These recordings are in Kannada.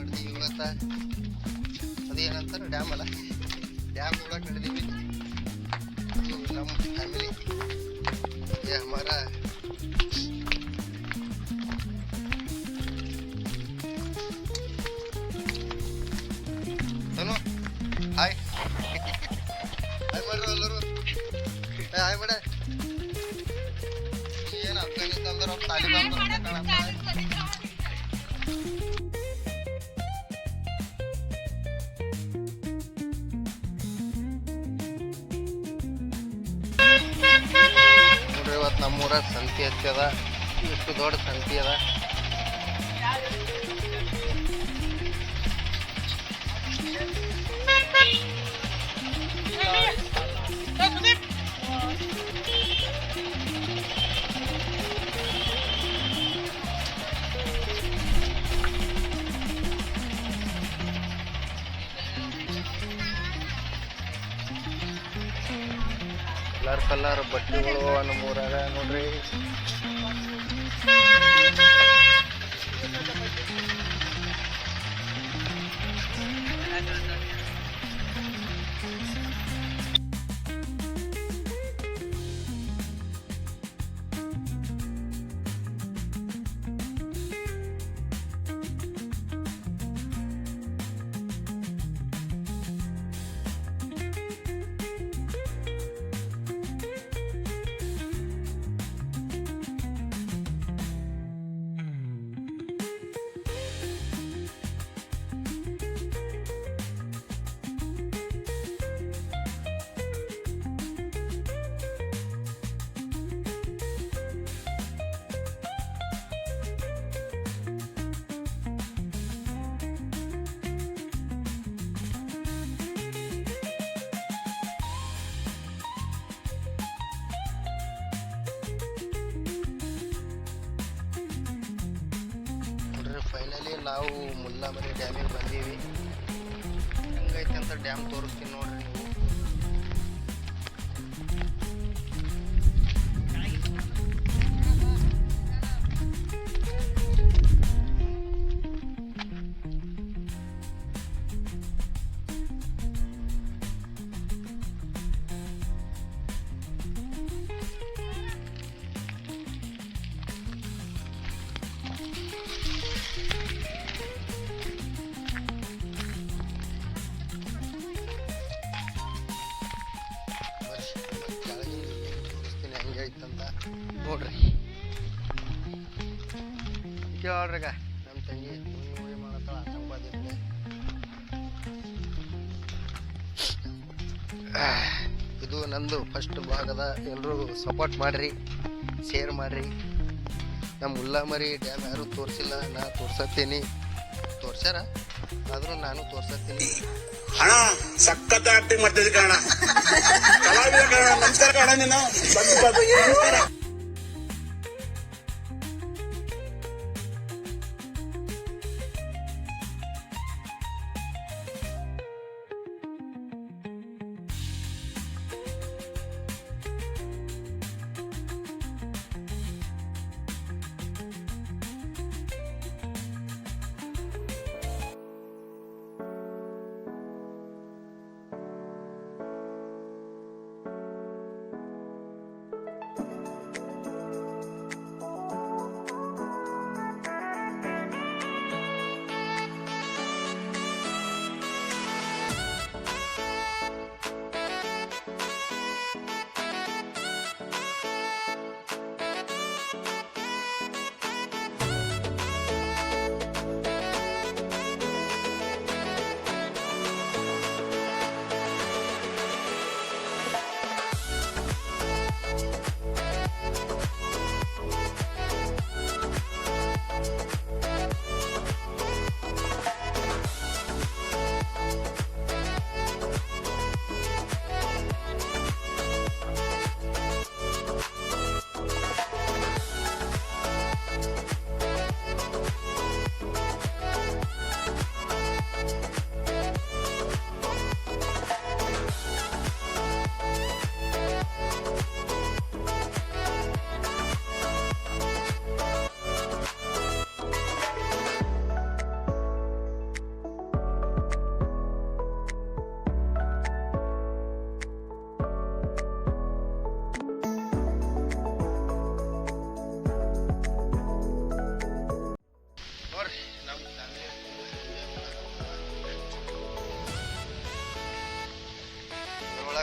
ನೋಡ್ರಿ ಇವತ್ತ ಅದೇನಂತಾರೆ ಡ್ಯಾಮ್ ಅಲ್ಲ, ಡ್ಯಾಮ್ ನೋಡಕ್ ನಡೆದೀವಿ. ನಮ್ಮ ಫ್ಯಾಮಿಲಿ ಹಮಾರ ಹಾಯ್ ಹಾಯ್ ಮಾಡ್ರು ಎಲ್ಲರೂ, ಹಾಯ್ ಮಾಡ. ಏನು ಅಫ್ಘಾನಿಸ್ತಾನದವ್ರು ತಾಲಿಬಾನ್ ನೋಡ್ರಿ. ಇವತ್ತು ನಮ್ಮೂರಾಗ ಸಂತಿ ಹಚ್ಚದ, ಇಷ್ಟು ದೊಡ್ಡ ಸಂತಿ ಅದ. ಕಲರ್ ಬಟ್ಟೆಗಳು ನಮ್ಮೂರಾಗ ನೋಡ್ರಿ. ಫೈನಲಿ ನಾವು ಮುಲ್ಲಾಮರಿ ಡ್ಯಾಮಿಗೆ ಬಂದೀವಿ. ಹೆಂಗೈತೆ ಅಂತ ಡ್ಯಾಮ್ ತೋರಿಸ್ತೀನಿ ನೋಡ್ರಿ ನೀವು. ನೋಡ್ರಿ ಕೇಳ್ರಿಗ ನಮ್ಮ ತಂಗಿ ಹೋಗಿ ಮಾಡತ್ತಾಳ ಸಂಪಾದಿದ್ರೆ. ಇದು ನಂದು ಫಸ್ಟ್ ಭಾಗದ. ಎಲ್ಲರೂ ಸಪೋರ್ಟ್ ಮಾಡ್ರಿ, ಶೇರ್ ಮಾಡ್ರಿ. ನಮ್ಮ ಮುಲ್ಲಾಮರಿ ಡ್ಯಾಮ್ ಯಾರು ತೋರಿಸಿಲ್ಲ, ನಾ ತೋರ್ಸತ್ತೀನಿ. ತೋರ್ಸ್ಯಾರ ಆದ್ರೂ ನಾನು ತೋರ್ಸತ್ತೀನಿ. ಅಣ್ಣ ಸಖತ್ ಆಕ್ಟಿಂಗ್ ಮಾಡ್ತಿದ್ದೆ ಕಣ, ಕಲಾವಿದ ಕಣ. ನಮಸ್ಕಾರ ಕಣ, ನೀನು ನಮಸ್ಕಾರ.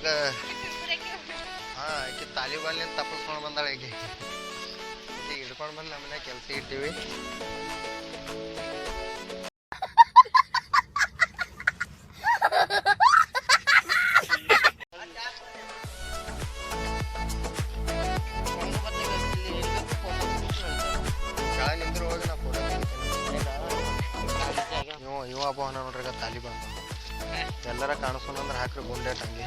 ಇವಾಗ ಆಕೆ ತಾಲಿಬಾನ್ಲಿಂದ ತಪ್ಪಿಸ್ಕೊಂಡು ಬಂದಾಳೆ ಈಗ ಹಿಡ್ಕೊಂಡು ಬಂದು ನಮ್ಮನೆ ಕೆಲಸ ಇಟ್ಟಿವಿ. ಕೆಳಗೆ ನಿಂದ್ರು ಹೋಗಿ ನಾ ಫೋಟೋ ಇವ ಹಬ್ಬ ನೋಡ್ರಿ ಈಗ ತಾಲಿಬಾನ್ ಎಲ್ಲರ ಕಾಣಿಸೋಣಂದ್ರೆ ಹಾಕ್ರಿ ಗುಂಡೇಟ್ ಹಂಗೆ.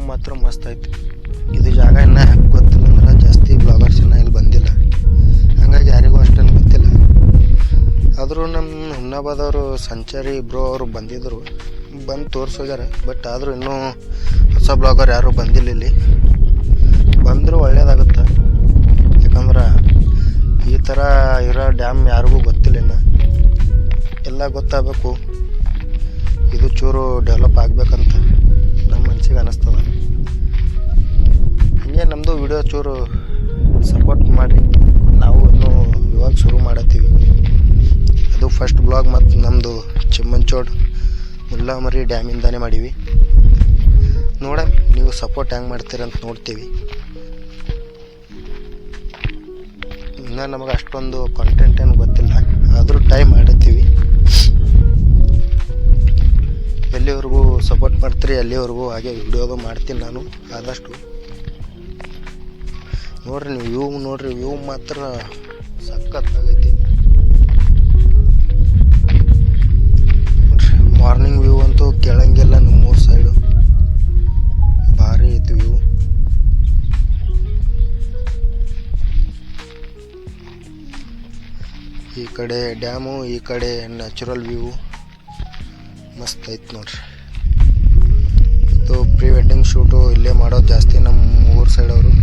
ಮಾತ್ರ ಮಸ್ತ್ ಐತಿ. ಇದು ಜಾಗ ಇನ್ನೂ ಯಾಕೆ ಗೊತ್ತಿಲ್ಲ ಅಂದ್ರೆ ಜಾಸ್ತಿ ಬ್ಲಾಗರ್ಸ್ ಇನ್ನೂ ಇಲ್ಲಿ ಬಂದಿಲ್ಲ, ಹಂಗಾಗಿ ಯಾರಿಗೂ ಅಷ್ಟೇನು ಗೊತ್ತಿಲ್ಲ. ಆದರೂ ನಮ್ಮ ಹುಮ್ನಾಬಾದವರು ಸಂಚಾರಿ ಬ್ರೋ ಅವರು ಬಂದಿದ್ದರು, ಬಂದು ತೋರಿಸೋಗ್ಯಾರ. ಬಟ್ ಆದರೂ ಇನ್ನೂ ಹೊಸ ಬ್ಲಾಗರ್ ಯಾರೂ ಬಂದಿಲ್ಲ. ಇಲ್ಲಿ ಬಂದರೂ ಒಳ್ಳೇದಾಗುತ್ತೆ, ಯಾಕಂದ್ರೆ ಈ ಥರ ಇರೋ ಡ್ಯಾಮ್ ಯಾರಿಗೂ ಗೊತ್ತಿಲ್ಲ. ಇನ್ನು ಎಲ್ಲ ಗೊತ್ತಾಗಬೇಕು, ಇದು ಚೂರು ಡೆವಲಪ್ ಆಗಬೇಕಂತ ನಮ್ಮ ಮನಸ್ಸಿಗೆ ಅನ್ನಿಸ್ತದೆ. ಹಂಗೆ ನಮ್ಮದು ವಿಡಿಯೋ ಚೂರು ಸಪೋರ್ಟ್ ಮಾಡಿರಿ. ನಾವು ಇನ್ನೂ ಇವಾಗ ಶುರು ಮಾಡತ್ತೀವಿ. ಅದು ಫಸ್ಟ್ ಬ್ಲಾಗ್ ಮತ್ತು ನಮ್ಮದು ಚಿಮ್ಮಂಚೋಡ್ ಮುಲ್ಲಾಮರಿ ಡ್ಯಾಮಿಂದಾನೇ ಮಾಡೀವಿ. ನೋಡ ನೀವು ಸಪೋರ್ಟ್ ಹೆಂಗೆ ಮಾಡ್ತೀರಂತ ನೋಡ್ತೀವಿ. ಇನ್ನೂ ನಮಗೆ ಅಷ್ಟೊಂದು ಕಾಂಟೆಂಟ್ ಏನು ಗೊತ್ತಿಲ್ಲ, ಆದರೂ ಟ್ರೈ ಮಾಡತ್ತೀವಿ. ಎಲ್ಲಿವರೆಗೂ ಸಪೋರ್ಟ್ ಮಾಡ್ತೀರಿ ಅಲ್ಲಿವರೆಗೂ ಹಾಗೆ ವಿಡಿಯೋದು ಮಾಡ್ತೀನಿ ನಾನು ಆದಷ್ಟು. ನೋಡ್ರಿ ನೀವು ವ್ಯೂ ನೋಡ್ರಿ, ವ್ಯೂ ಮಾತ್ರ ಸಖತ್ತಾಗೈತಿ. ಮಾರ್ನಿಂಗ್ ವ್ಯೂ ಅಂತೂ ಕೇಳಂಗಿಲ್ಲ, ನಮ್ಮೂರು ಸೈಡು ಭಾರಿ ಐತಿ ವ್ಯೂ. ಈ ಕಡೆ ಡ್ಯಾಮು, ಈ ಕಡೆ ನ್ಯಾಚುರಲ್ ವ್ಯೂ ಮಸ್ತ್ ಐತೆ ನೋಡ್ರಿ. ಇದು ಪ್ರೀ ವೆಡ್ಡಿಂಗ್ ಶೂಟು ಇಲ್ಲೇ ಮಾಡೋದು ಜಾಸ್ತಿ ನಮ್ಮ ಊರು ಸೈಡವರು.